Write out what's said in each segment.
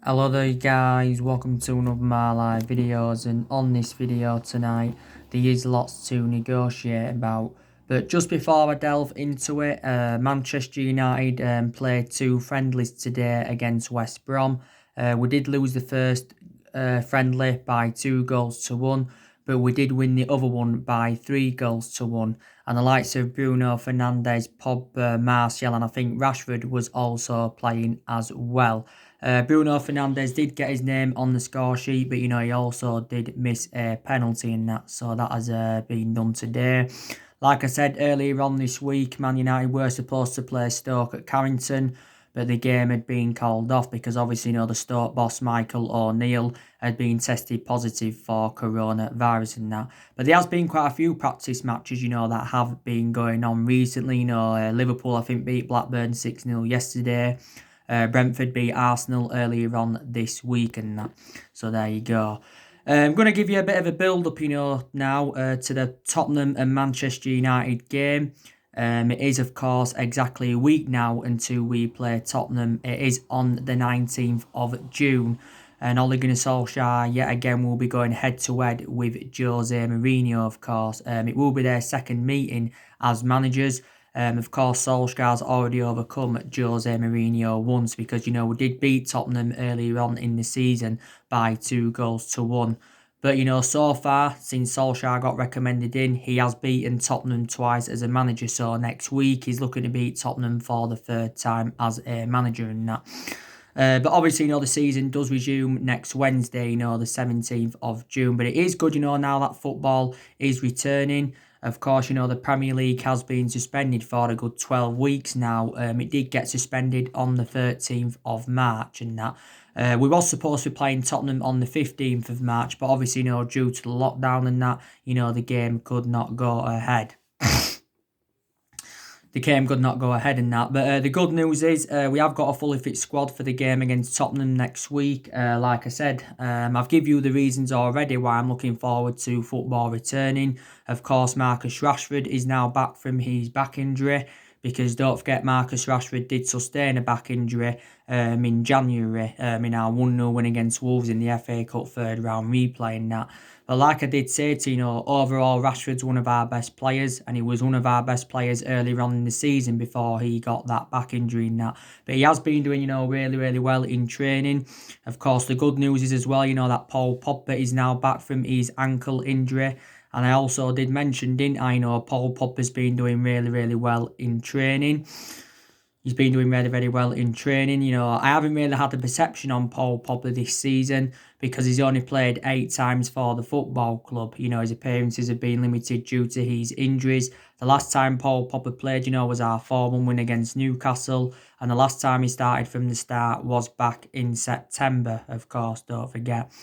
Hello there guys, welcome to another of my live videos, and on this video tonight there is lots to negotiate about. But just before I delve into it, Manchester United played two friendlies today against West Brom. We did lose the first friendly by 2-1, but we did win the other one by 3-1. And the likes of Bruno Fernandes, Pogbas, Mauricio, and I think Rashford was also playing as well. Bruno Fernandes did get his name on the score sheet, but he also did miss a penalty in that, so that has been done today. Like I said earlier on this week, Man United were supposed to play Stoke at Carrington, but the game had been called off because obviously the Stoke boss Michael O'Neill had been tested positive for coronavirus and that. But there has been quite a few practice matches that have been going on recently. Liverpool I think beat Blackburn 6-0 yesterday. Brentford beat Arsenal earlier on this week and that. So there you go. I'm going to give you a bit of a build-up, now to the Tottenham and Manchester United game. It is, of course, exactly a week now until we play Tottenham. It is on the 19th of June. And Ole Gunnar Solsjaker, yet again, will be going head-to-head with Jose Mourinho, of course. It will be their second meeting as managers. Of course, Solskjaer's already overcome Jose Mourinho once because, we did beat Tottenham earlier on in the season by 2-1. But, so far, since Solskjaer got recommended in, he has beaten Tottenham twice as a manager. So next week, he's looking to beat Tottenham for the third time as a manager and that. But obviously, the season does resume next Wednesday, the 17th of June. But it is good, now that football is returning. Of course, the Premier League has been suspended for a good 12 weeks now. It did get suspended on the 13th of March and that. We was supposed to be playing Tottenham on the 15th of March, but obviously, due to the lockdown and that, the game could not go ahead. The game could not go ahead in that. But the good news is we have got a fully fit squad for the game against Tottenham next week. Like I said, I've given you the reasons already why I'm looking forward to football returning. Of course, Marcus Rashford is now back from his back injury. Because don't forget, Marcus Rashford did sustain a back injury in January in our 1-0 win against Wolves in the FA Cup third round replay and that. But like I did say to overall Rashford's one of our best players, and he was one of our best players earlier on in the season before he got that back injury and that. But he has been doing really, really well in training. Of course, the good news is as well, that Paul Pogba is now back from his ankle injury. And I also did mention, didn't I, Paul Pogba's been doing really, really well in training. He's been doing really, very well in training. I haven't really had the perception on Paul Pogba this season because he's only played 8 times for the football club. His appearances have been limited due to his injuries. The last time Paul Pogba played, was our 4-1 win against Newcastle. And the last time he started from the start was back in September, of course, don't forget.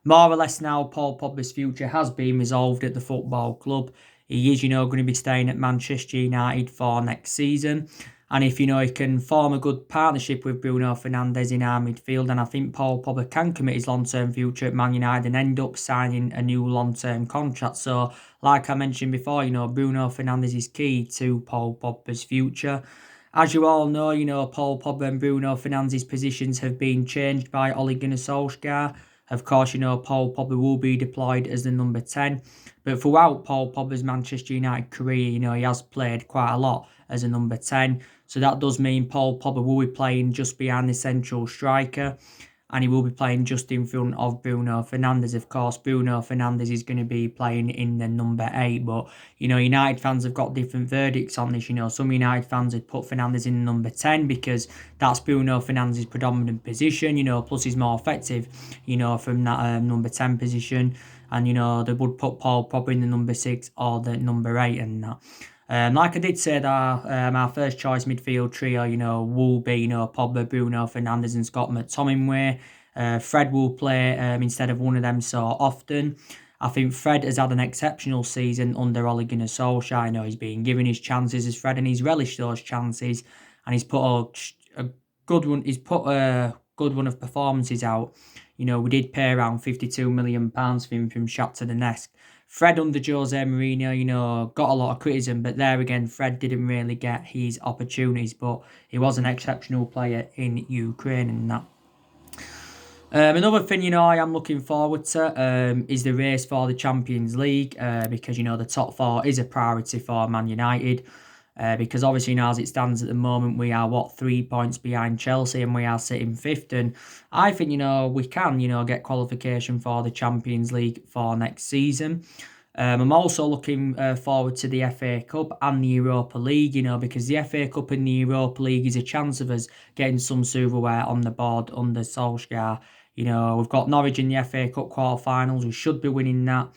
More or less now, Paul Pogba's future has been resolved at the football club. He is, going to be staying at Manchester United for next season. And if, he can form a good partnership with Bruno Fernandes in our midfield, then I think Paul Pogba can commit his long-term future at Man United and end up signing a new long-term contract. So, like I mentioned before, Bruno Fernandes is key to Paul Pogba's future. As you all know, Paul Pogba and Bruno Fernandes' positions have been changed by Ole Gunnar Solskjaer. Of course, Paul Pogba will be deployed as the number 10. But throughout Paul Pogba's Manchester United career, he has played quite a lot as a number 10. So that does mean Paul Pogba will be playing just behind the central striker. And he will be playing just in front of Bruno Fernandes. Of course, Bruno Fernandes is going to be playing in the number 8. But, United fans have got different verdicts on this. Some United fans have put Fernandes in number 10 because that's Bruno Fernandes' predominant position, plus he's more effective, from that number 10 position. And, they would put Paul Pogba in the number 6 or the number 8 and that. Like I did say, that our first choice midfield trio, will be, Pogba, Bruno Fernandes and Scott McTominay. Fred will play instead of one of them so often. I think Fred has had an exceptional season under Ole Gunnar Solskjaer. He's been given his chances as Fred and he's relished those chances. And he's put a good one. He's put a good one of performances out. We did pay around £52 million for him from Shakhtar Donetsk. Fred under Jose Mourinho, got a lot of criticism, but there again, Fred didn't really get his opportunities, but he was an exceptional player in Ukraine and that. Another thing, I am looking forward to is the race for the Champions League because, the top four is a priority for Man United. Because obviously now as it stands at the moment, we are, 3 points behind Chelsea and we are sitting fifth. And I think, we can, get qualification for the Champions League for next season. I'm also looking forward to the FA Cup and the Europa League, because the FA Cup and the Europa League is a chance of us getting some silverware on the board under Solsjaker. We've got Norwich in the FA Cup quarterfinals. We should be winning that.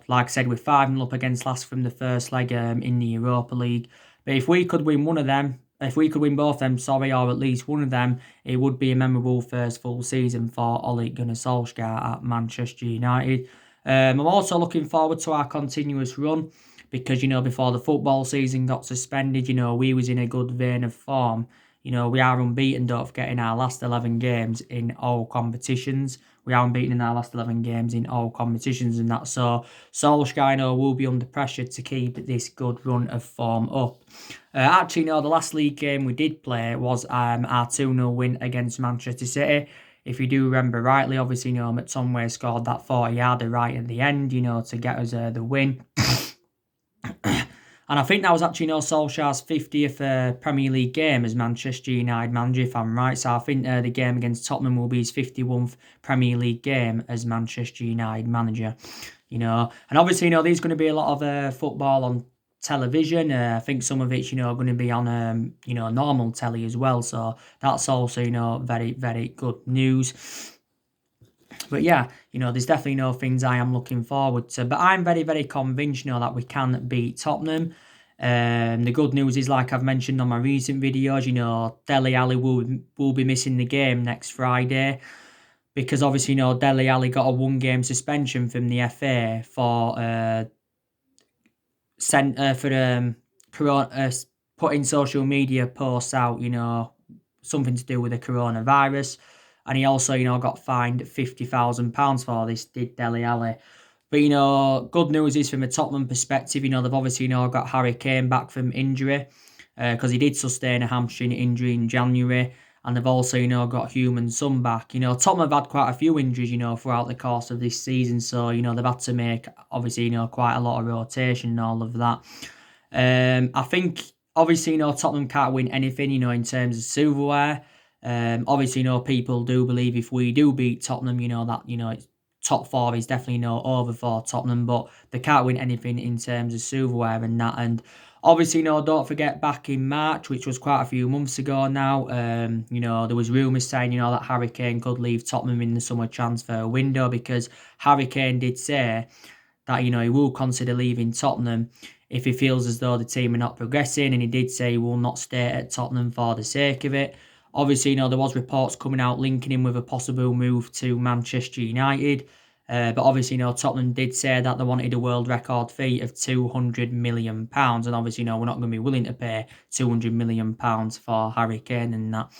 Like I said, we're 5-0 up against last from the first leg in the Europa League. But if we could win one of them, if we could win both of them, or at least one of them, it would be a memorable first full season for Ole Gunnar Solskjaer at Manchester United. I'm also looking forward to our continuous run because, before the football season got suspended, we was in a good vein of form. We are unbeaten, don't forget, in our last 11 games in all competitions. We are unbeaten in our last 11 games in all competitions and that. So Solskjaer, will be under pressure to keep this good run of form up. The last league game we did play was our 2-0 win against Manchester City. If you do remember rightly, obviously, McTominay scored that 40-yarder right at the end, to get us the win. And I think that was actually, Solskjaer's 50th Premier League game as Manchester United manager, if I'm right. So I think the game against Tottenham will be his 51st Premier League game as Manchester United manager. And obviously, there's going to be a lot of football on television. I think some of it's, going to be on, normal telly as well. So that's also, very, very good news. But yeah, there's definitely things I am looking forward to. But I'm very, very convinced, that we can beat Tottenham. The good news is, like I've mentioned on my recent videos, Dele Alli will be missing the game next Friday. Because obviously, Dele Alli got a 1-game suspension from the FA for putting social media posts out, something to do with the coronavirus. And he also, got fined £50,000 for this, did Dele Alli. But, good news is from a Tottenham perspective, they've obviously, got Harry Kane back from injury because he did sustain a hamstring injury in January. And they've also, got HeungMin Son back. Tottenham have had quite a few injuries, throughout the course of this season. So, they've had to make, obviously, quite a lot of rotation and all of that. I think, obviously, Tottenham can't win anything, in terms of silverware. Obviously, people do believe if we do beat Tottenham, that, top four is definitely over for Tottenham, but they can't win anything in terms of silverware and that. And obviously, don't forget back in March, which was quite a few months ago now, there was rumours saying, that Harry Kane could leave Tottenham in the summer transfer window because Harry Kane did say that, he will consider leaving Tottenham if he feels as though the team are not progressing, and he did say he will not stay at Tottenham for the sake of it. Obviously, there was reports coming out linking him with a possible move to Manchester United. But obviously, Tottenham did say that they wanted a world record fee of £200 million. And obviously, we're not going to be willing to pay £200 million for Harry Kane and that.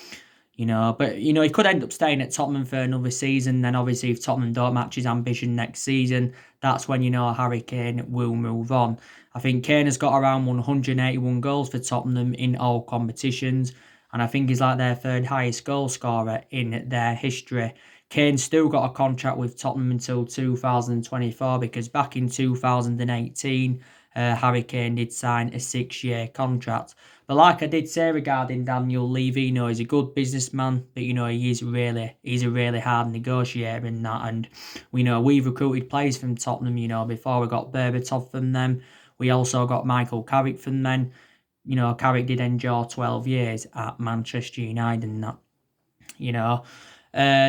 But, he could end up staying at Tottenham for another season. Then obviously, if Tottenham don't match his ambition next season, that's when, Harry Kane will move on. I think Kane has got around 181 goals for Tottenham in all competitions. And I think he's like their third highest goal scorer in their history. Kane's still got a contract with Tottenham until 2024 because back in 2018, Harry Kane did sign a 6-year contract. But like I did say regarding Daniel Levy, he's a good businessman, but he's a really hard negotiator in that. And we've recruited players from Tottenham, before we got Berbatov from them. We also got Michael Carrick from them. Carrick did endure 12 years at Manchester United and that,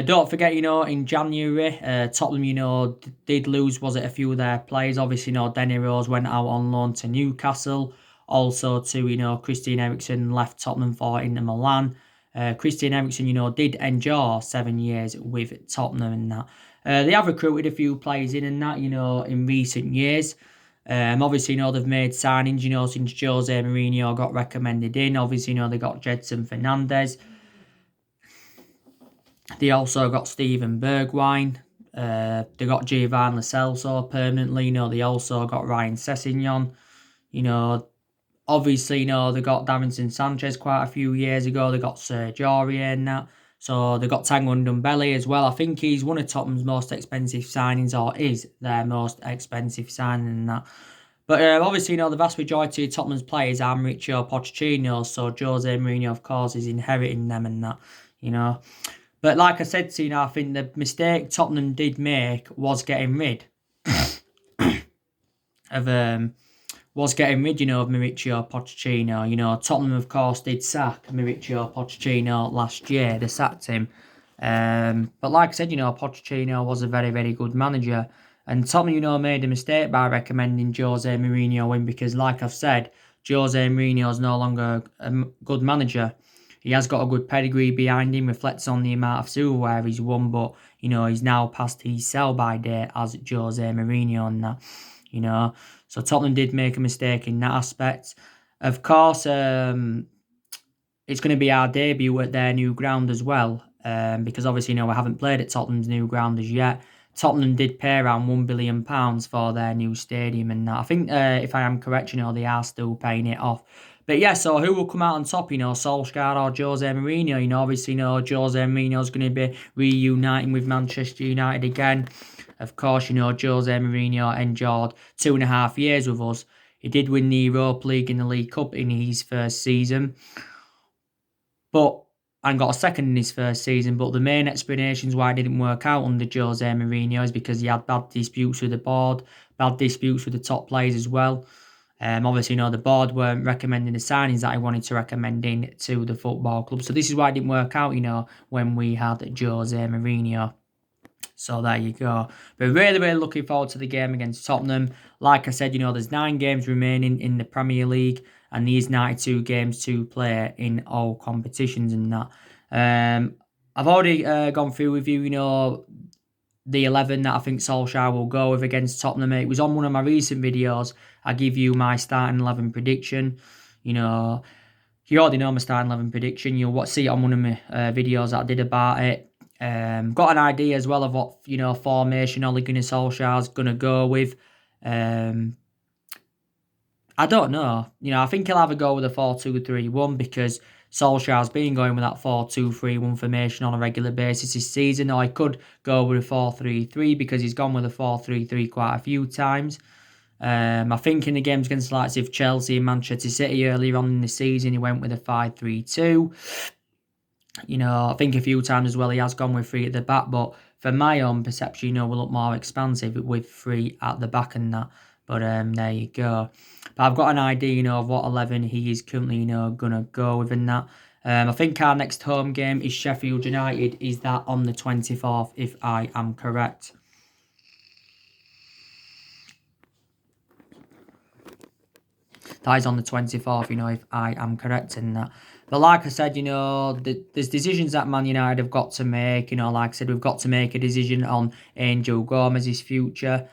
don't forget, in January, Tottenham, did lose, a few of their players. Obviously, Denny Rose went out on loan to Newcastle. Also to, Christian Eriksen left Tottenham for Inter Milan. Christian Eriksen, did endure 7 years with Tottenham and that. They have recruited a few players in and that, in recent years. Obviously, they've made signings, since Jose Mourinho got recommended in. Obviously, they got Jadon Fernandez. They also got Steven Bergwijn. They got Giovanni Lo Celso permanently. They also got Ryan Sessegnon. Obviously, they got Jadon Sanchez quite a few years ago. They got Sergio Aurier and that. So they've got Tanguy Belly as well. I think he's one of Tottenham's most expensive signings, or is their most expensive signing and that. But obviously, the vast majority of Tottenham's players are Mauricio Pochettino, so Jose Mourinho, of course, is inheriting them and that, you know. But like I said to I think the mistake Tottenham did make was getting rid of of Mauricio Pochettino. Tottenham, of course, did sack Mauricio Pochettino last year. They sacked him. But like I said, Pochettino was a very, very good manager. And Tottenham, made a mistake by recommending Jose Mourinho in because, like I've said, Jose Mourinho is no longer a good manager. He has got a good pedigree behind him, reflects on the amount of silverware he's won, but, he's now past his sell-by date as Jose Mourinho and that. So Tottenham did make a mistake in that aspect. Of course, it's going to be our debut at their new ground as well, because obviously, we haven't played at Tottenham's new ground as yet. Tottenham did pay around £1 billion for their new stadium and that. I think, if I am correct, they are still paying it off. But yeah, so who will come out on top, Solsjaker or Jose Mourinho? Obviously, Jose Mourinho is going to be reuniting with Manchester United again. Of course, Jose Mourinho endured 2.5 years with us. He did win the Europa League and the League Cup in his first season, and got a second in his first season. But the main explanations why it didn't work out under Jose Mourinho is because he had bad disputes with the board, bad disputes with the top players as well. Obviously, the board weren't recommending the signings that I wanted to recommend in to the football club. So this is why it didn't work out, when we had Jose Mourinho. So there you go. But really, really looking forward to the game against Tottenham. Like I said, there's 9 games remaining in the Premier League and these 92 games to play in all competitions and that. I've already gone through with you, the 11 that I think Solskjaer will go with against Tottenham. It was on one of my recent videos. I give you my starting 11 prediction. You already know my starting 11 prediction. You'll see it on one of my videos that I did about it. Got an idea as well of what formation Ole Gunnar Solskjaer's gonna go with. I don't know. I think he'll either go with a 4-2-3-1 because Solskjaer's been going with that 4-2-3-1 formation on a regular basis this season, or he could go with a 4-3-3 because he's gone with a 4-3-3 quite a few times. I think in the games against the likes of Chelsea and Manchester City earlier on in the season, he went with a 5-3-2. I think a few times as well he has gone with 3 at the back, but for my own perception, will look more expansive with 3 at the back and that. But there you go. But I've got an idea, of what 11 he is currently, gonna go with in that. I think our next home game is Sheffield United. Is that on the 24th, if I am correct? That is on the 24th, if I am correct in that. But like I said, there's decisions that Man United have got to make. Like I said, we've got to make a decision on Angel Gomez's future.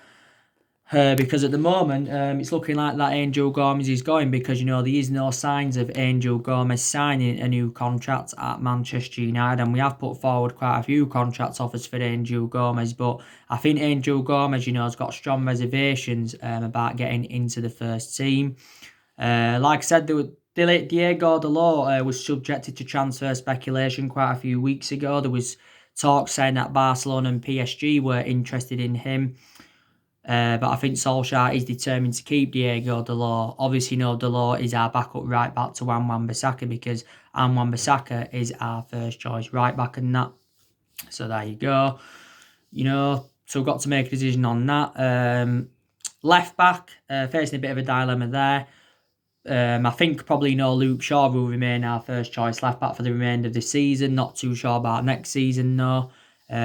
Because at the moment, it's looking like that Angel Gomez is going because, there is no signs of Angel Gomez signing a new contract at Manchester United. And we have put forward quite a few contract offers for Angel Gomez. But I think Angel Gomez, has got strong reservations about getting into the first team. Like I said, Diego Dalot was subjected to transfer speculation quite a few weeks ago. There was talk saying that Barcelona and PSG were interested in him. But I think Solskjaer is determined to keep Diego Dalot. Obviously, Dalot is our backup right back to Wan-Bissaka because Wan-Bissaka is our first choice right back and that. So there you go. So we've got to make a decision on that. Left back, facing a bit of a dilemma there. I think probably Luke Shaw will remain our first choice left back for the remainder of the season. Not too sure about next season though.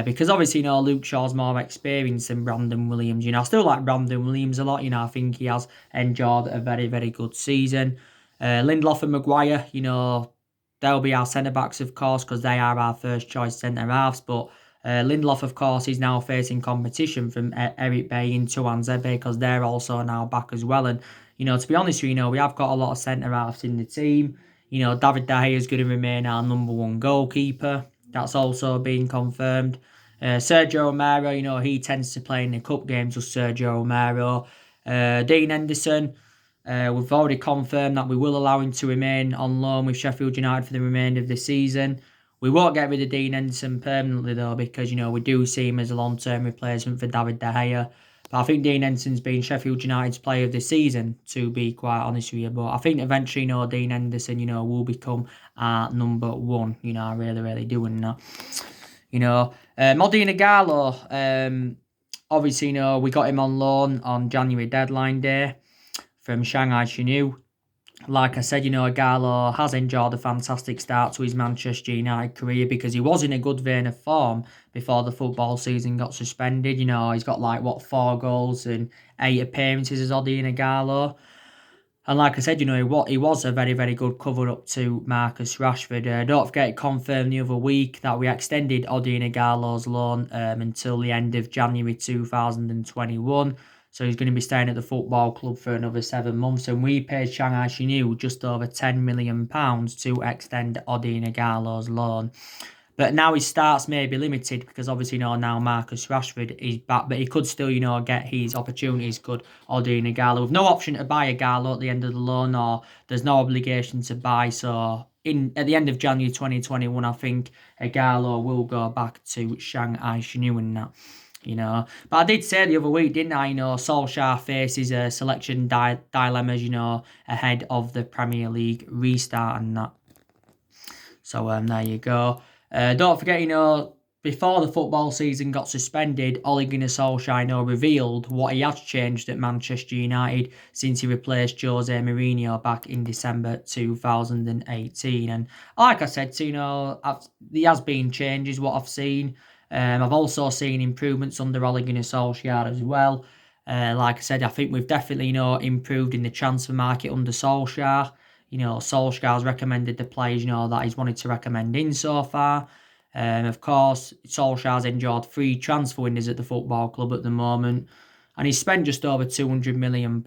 Because obviously, Luke Shaw's more experienced than Brandon Williams. I still like Brandon Williams a lot. I think he has enjoyed a very, very good season. Lindelof and Maguire, they'll be our centre-backs, of course, because they are our first choice centre-halves. But Lindelof, of course, is now facing competition from Eric Bailly and Tuanzebe because they're also now back as well. And, to be honest with you, we have got a lot of centre-halves in the team. David De Gea is going to remain our number 1 goalkeeper. That's also been confirmed. Sergio Romero, he tends to play in the cup games with Sergio Romero. Dean Henderson, we've already confirmed that we will allow him to remain on loan with Sheffield United for the remainder of the season. We won't get rid of Dean Henderson permanently though, because we do see him as a long-term replacement for David De Gea. But I think Dean Henderson's been Sheffield United's player of the season, to be quite honest with you. But I think eventually, Dean Henderson, will become our number one. I really, really do. And that, Modine Gallo, obviously, we got him on loan on January deadline day from Shanghai Shenhua. Like I said, Gallo has enjoyed a fantastic start to his Manchester United career because he was in a good vein of form before the football season got suspended. He's got 4 goals and 8 appearances as Odion Gallo. And like I said, he was a very, very good cover-up to Marcus Rashford. Don't forget, it confirmed the other week that we extended Odion Gallo's loan until the end of January 2021. So he's going to be staying at the football club for another 7 months. And we paid Shanghai Shenhua just over £10 million to extend Odion Gallo's loan. But now his starts may be limited because obviously, now Marcus Rashford is back. But he could still, get his opportunities, could Odion Gallo. With no option to buy a Gallo at the end of the loan, or there's no obligation to buy. So at the end of January 2021, I think a Gallo will go back to Shanghai Shenhua and that. But I did say the other week, didn't I? Solskjaer faces a selection dilemmas, ahead of the Premier League restart and that. So there you go. Don't forget, before the football season got suspended, Ole Gunnar Solskjaer, revealed what he has changed at Manchester United since he replaced Jose Mourinho back in December 2018. And like I said, there has been changes, what I've seen. I've also seen improvements under Ole Gunnar Solskjaer as well. Like I said, I think we've definitely, improved in the transfer market under Solskjaer. Solskjaer's recommended the players, that he's wanted to recommend in so far. Of course, Solskjaer's enjoyed 3 transfer windows at the football club at the moment. And he's spent just over £200 million.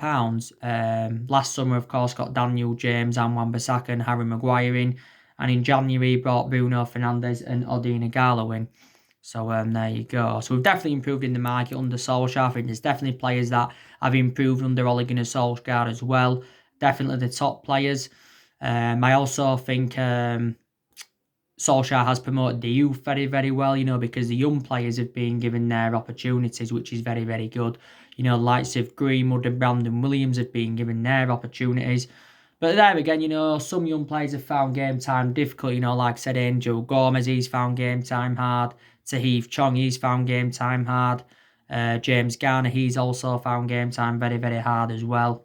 Last summer, of course, got Daniel James and Wan-Bissaka and Harry Maguire in. And in January, brought Bruno Fernandes and Odion Gallo in. So there you go. So we've definitely improved in the market under Solskjaer. I think there's definitely players that have improved under Ole Gunnar Solskjaer as well. Definitely the top players. I also think Solskjaer has promoted the youth very, very well, because the young players have been given their opportunities, which is very, very good. The likes of Greenwood and Brandon Williams have been given their opportunities. But there again, some young players have found game time difficult. Like I said, Angel Gomez, he's found game time hard. Tahith Chong, he's found game time hard. James Garner, he's also found game time very, very hard as well.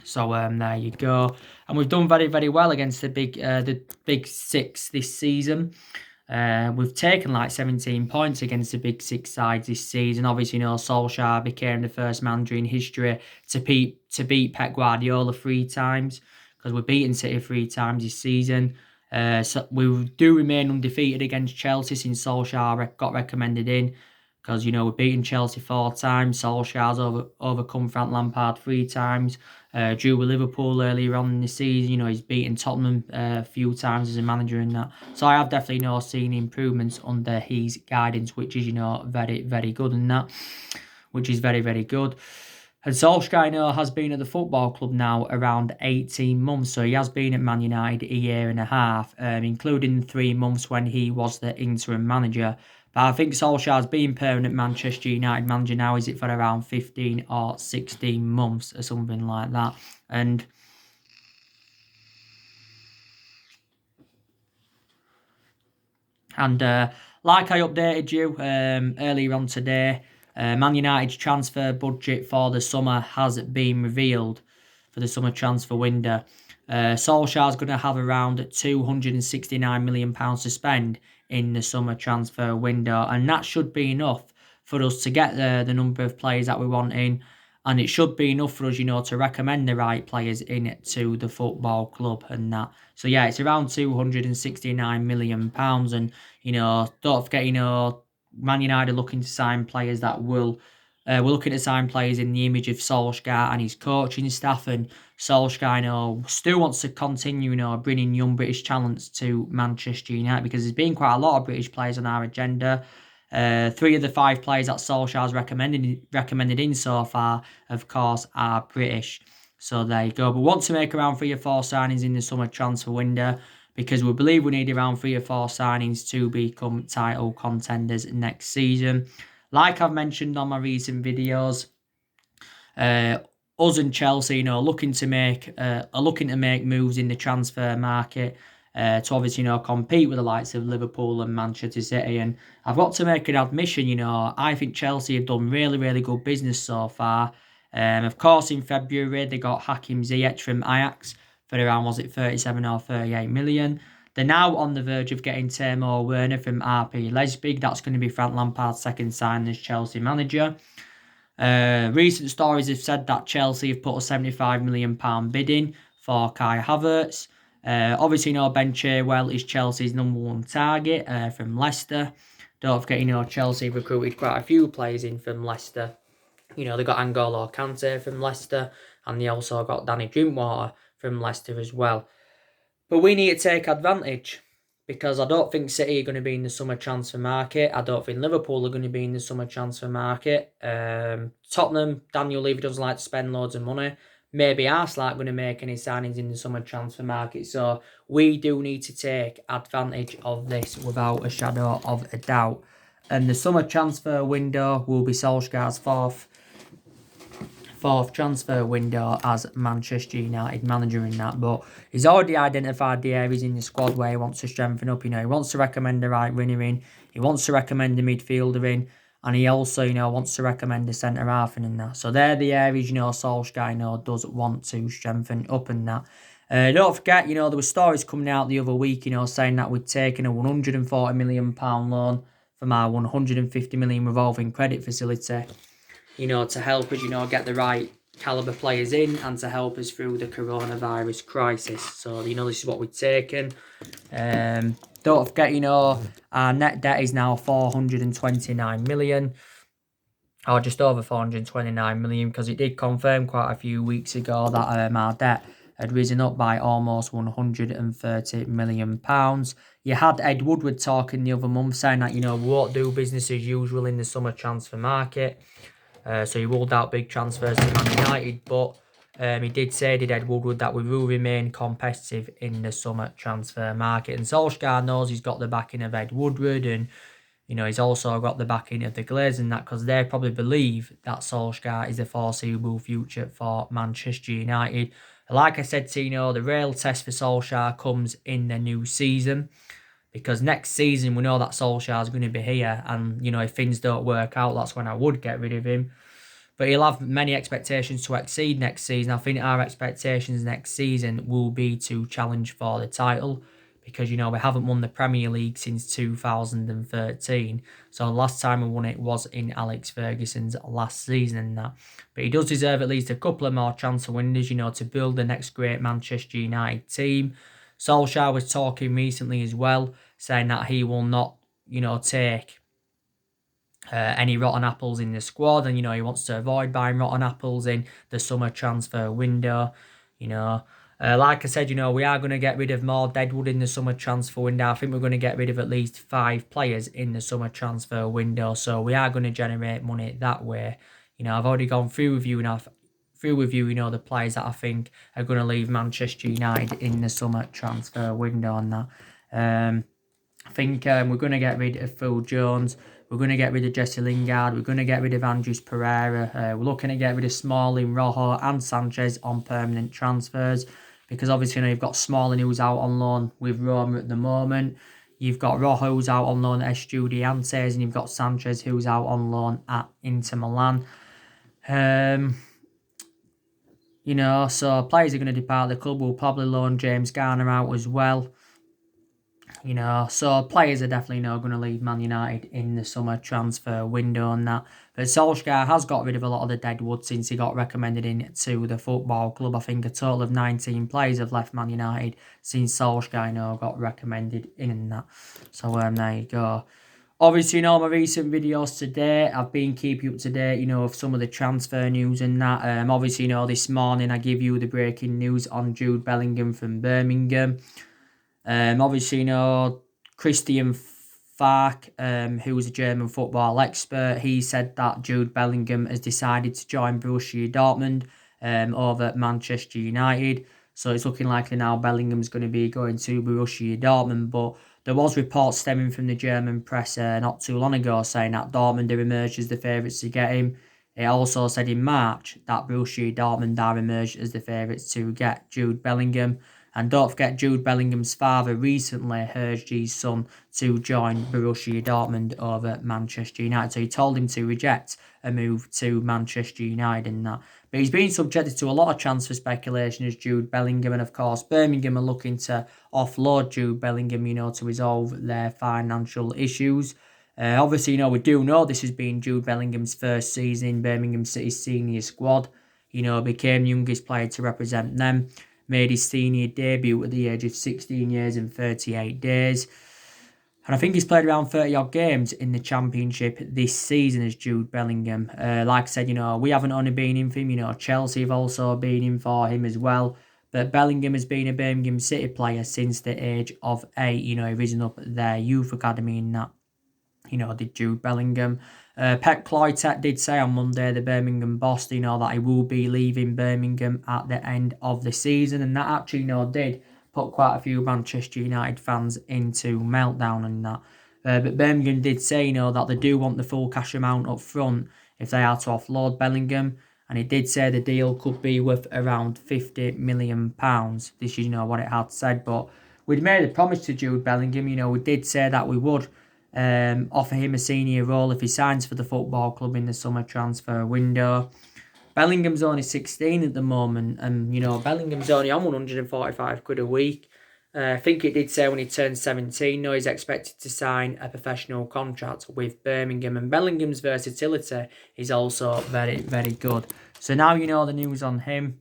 So there you go. And we've done very, very well against the big six this season. We've taken 17 points against the big 6 sides this season. Obviously, Solskjaer became the first manager in history to beat Pep Guardiola 3 times, because we've beaten City 3 times this season. So we do remain undefeated against Chelsea since Solskjaer got recommended in, because we've beaten Chelsea 4 times. Solskjaer's overcome Frank Lampard 3 times. Jude with Liverpool earlier on in the season, he's beaten Tottenham a few times as a manager in that. So I have definitely seen improvements under his guidance, which is very, very good in that, which is very, very good. And Solskjaer has been at the football club now around 18 months. So he has been at Man United a year and a half, including 3 months when he was the interim manager. But I think Solskjaer's been permanent Manchester United manager now, is it for around 15 or 16 months or something like that. And like I updated you earlier on today, Man United's transfer budget for the summer has been revealed for the summer transfer window. Solskjaer's going to have around £269 million to spend in the summer transfer window, and that should be enough for us to get the number of players that we want in, and it should be enough for us, to recommend the right players in to the football club and that. So yeah, it's around £269 million, and don't forget, Man United are looking to sign players that will. We're looking to sign players in the image of Solskjaer and his coaching staff, and Solskjaer, still wants to continue, bringing young British talents to Manchester United, because there's been quite a lot of British players on our agenda. 3 of the 5 players that Solskjaer's recommended in so far, of course, are British. So there you go. But want to make around 3 or 4 signings in the summer transfer window. because we believe we need around 3 or 4 signings to become title contenders next season. Like I've mentioned on my recent videos, us and Chelsea, looking to make moves in the transfer market to obviously, compete with the likes of Liverpool and Manchester City. And I've got to make an admission, I think Chelsea have done really, really good business so far. Of course, in February, they got Hakim Ziyech from Ajax for around, was it 37 or 38 million. They're now on the verge of getting Timo Werner from RB Leipzig. That's going to be Frank Lampard's second signing as Chelsea manager. Recent stories have said that Chelsea have put a £75 million bid in for Kai Havertz. Obviously, Ben Chilwell is Chelsea's number one target from Leicester. Don't forget, Chelsea recruited quite a few players in from Leicester. They got N'Golo Kante from Leicester, and they also got Danny Drinkwater from Leicester as well. But we need to take advantage, because I don't think City are going to be in the summer transfer market. I don't think Liverpool are going to be in the summer transfer market. Tottenham, Daniel Levy doesn't like to spend loads of money. Maybe Arsenal aren't going to make any signings in the summer transfer market. So we do need to take advantage of this without a shadow of a doubt. And the summer transfer window will be Solskjaer's fourth transfer window as Manchester United manager in that, but he's already identified the areas in the squad where he wants to strengthen up. He wants to recommend the right winger in, he wants to recommend the midfielder in, and he also, wants to recommend the centre half in that. So they're the areas, Solskjaer, does want to strengthen up in that. Don't forget, there were stories coming out the other week, saying that we'd taken a £140 million loan from our £150 million revolving credit facility, to help us, get the right calibre players in and to help us through the coronavirus crisis. So, this is what we've taken. Don't forget, our net debt is now 429 million, or just over 429 million, because it did confirm quite a few weeks ago that our debt had risen up by almost £130 million. You had Ed Woodward talking the other month saying that, we won't do business as usual in the summer transfer market. So he ruled out big transfers to Man United, but he did say, Ed Woodward, that we will remain competitive in the summer transfer market. And Solskjaer knows he's got the backing of Ed Woodward, and he's also got the backing of the Glazers and that, because they probably believe that Solskjaer is the foreseeable future for Manchester United. Like I said to the real test for Solskjaer comes in the new season. Because next season, we know that Solskjaer is going to be here. And, if things don't work out, that's when I would get rid of him. But he'll have many expectations to exceed next season. I think our expectations next season will be to challenge for the title. Because, we haven't won the Premier League since 2013. So the last time we won it was in Alex Ferguson's last season and that. But he does deserve at least a couple of more transfer windows, to build the next great Manchester United team. Solskjaer was talking recently as well, saying that he will not, take any rotten apples in the squad, and he wants to avoid buying rotten apples in the summer transfer window. Like I said, we are going to get rid of more deadwood in the summer transfer window. I think we're going to get rid of at least 5 players in the summer transfer window, so we are going to generate money that way. I've already gone through with you enough. The players that I think are going to leave Manchester United in the summer transfer window and that. I think we're going to get rid of Phil Jones. We're going to get rid of Jesse Lingard. We're going to get rid of Andrews Pereira. We're looking to get rid of Smalling, Rojo and Sanchez on permanent transfers. Because obviously, you've got Smalling who's out on loan with Roma at the moment. You've got Rojo who's out on loan at Estudiantes. And you've got Sanchez who's out on loan at Inter Milan. So players are going to depart the club. We'll probably loan James Garner out as well. So players are definitely not going to leave Man United in the summer transfer window and that. But Solskjaer has got rid of a lot of the deadwood since he got recommended in to the football club. I think a total of 19 players have left Man United since Solskjaer got recommended in and that. So there you go. Obviously, my recent videos today, I've been keeping you up to date, of some of the transfer news and that. Obviously, this morning I give you the breaking news on Jude Bellingham from Birmingham. Obviously, Christian Falk, who was a German football expert, he said that Jude Bellingham has decided to join Borussia Dortmund over Manchester United. So it's looking likely now Bellingham's going to be going to Borussia Dortmund. But there was reports stemming from the German press not too long ago saying that Dortmund have emerged as the favourites to get him. It also said in March that Borussia Dortmund are emerged as the favourites to get Jude Bellingham. And don't forget, Jude Bellingham's father recently urged his son to join Borussia Dortmund over Manchester United. So he told him to reject a move to Manchester United and that. But he's been subjected to a lot of transfer speculation as Jude Bellingham. And of course, Birmingham are looking to offload Jude Bellingham, to resolve their financial issues. Obviously, we do know this has been Jude Bellingham's first season in Birmingham City's senior squad. Became the youngest player to represent them. Made his senior debut at the age of 16 years and 38 days. And I think he's played around 30-odd games in the Championship this season as Jude Bellingham. Like I said, we haven't only been in for him. Chelsea have also been in for him as well. But Bellingham has been a Birmingham City player since the age of 8. He risen up at their youth academy in that. Did Jude Bellingham. Pep Cloytek did say on Monday, the Birmingham boss, that he will be leaving Birmingham at the end of the season. And that actually, did put quite a few Manchester United fans into meltdown and that. But Birmingham did say, that they do want the full cash amount up front if they are to offload Bellingham. And it did say the deal could be worth around £50 million. This is, what it had said. But we'd made a promise to Jude Bellingham. We did say that we would offer him a senior role if he signs for the football club in the summer transfer window. Bellingham's only 16 at the moment, and Bellingham's only on 145 quid a week. I think it did say when he turns 17, he's expected to sign a professional contract with Birmingham, and Bellingham's versatility is also very, very good. So now the news on him.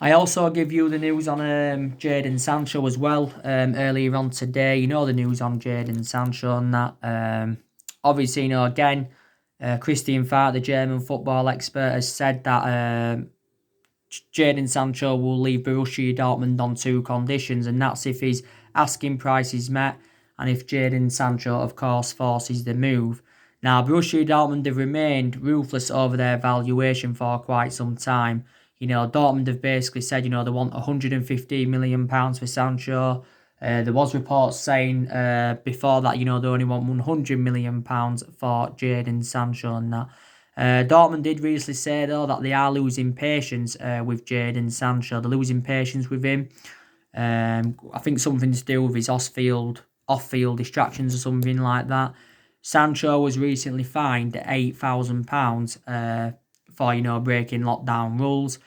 I also give you the news on Jadon Sancho as well earlier on today. The news on Jadon Sancho and that. Obviously, again, Christian Falk, the German football expert, has said that Jadon Sancho will leave Borussia Dortmund on 2 conditions, and that's if his asking price is met and if Jadon Sancho, of course, forces the move. Now, Borussia Dortmund have remained ruthless over their valuation for quite some time. Dortmund have basically said, they want £150 million for Sancho. There was reports saying before that, they only want £100 million for Jadon Sancho and that. Dortmund did recently say, though, that they are losing patience with Jadon Sancho. They're losing patience with him. I think something to do with his off-field distractions or something like that. Sancho was recently fined £8,000 for, breaking lockdown rules.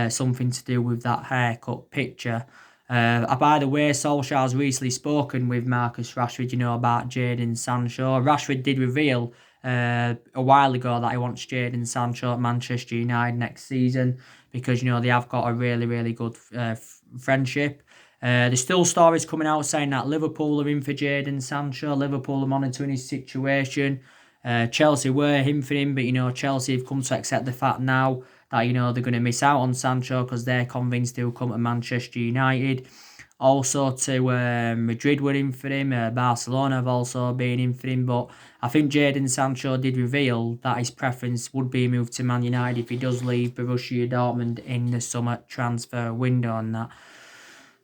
Something to do with that haircut picture. By the way, Solskjaer's recently spoken with Marcus Rashford, about Jadon Sancho. Rashford did reveal a while ago that he wants Jadon Sancho at Manchester United next season because, they have got a really, really good friendship. There's still stories coming out saying that Liverpool are in for Jadon Sancho. Liverpool are monitoring his situation. Chelsea were in for him, but, Chelsea have come to accept the fact now that, they're going to miss out on Sancho because they're convinced he'll come to Manchester United. Also to Madrid were in for him. Barcelona have also been in for him. But I think Jadon Sancho did reveal that his preference would be moved to Man United if he does leave Borussia Dortmund in the summer transfer window and that.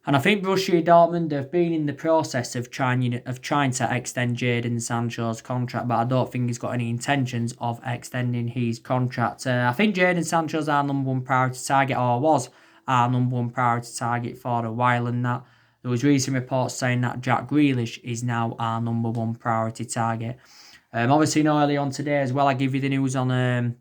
And I think Borussia Dortmund have been in the process of trying to extend Jadon Sancho's contract, but I don't think he's got any intentions of extending his contract. I think Jadon Sancho's our number 1 priority target, or was our number 1 priority target for a while, and that there was recent reports saying that Jack Grealish is now our number 1 priority target. Obviously, early on today as well, I give you the news on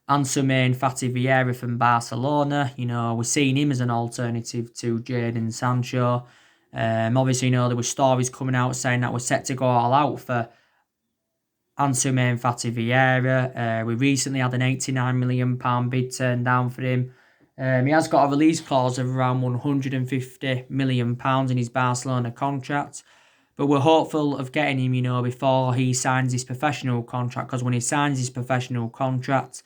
HeungMin Prediction from Barcelona. We're seeing him as an alternative to Jadon Sancho. Obviously, there were stories coming out saying that we're set to go all out for HeungMin Prediction. We recently had an £89 million bid turned down for him. He has got a release clause of around £150 million in his Barcelona contract. But we're hopeful of getting him, before he signs his professional contract. Because when he signs his professional contract,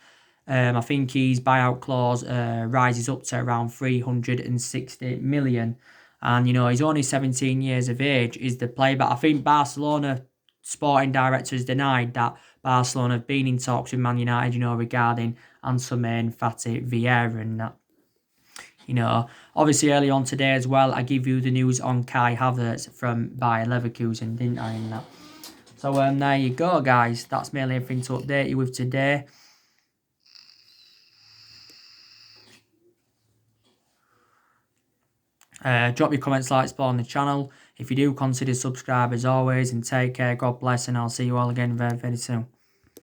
I think his buyout clause rises up to around 360 million. And, he's only 17 years of age, is the player. But I think Barcelona sporting director has denied that Barcelona have been in talks with Man United, regarding Antoine Fati Vieira and that. Obviously early on today as well, I give you the news on Kai Havertz from Bayer Leverkusen, didn't I, in that? So there you go, guys. That's mainly everything to update you with today. Drop your comments, like, support on the channel. If you do, consider subscribe as always, and take care. God bless, and I'll see you all again very, very soon.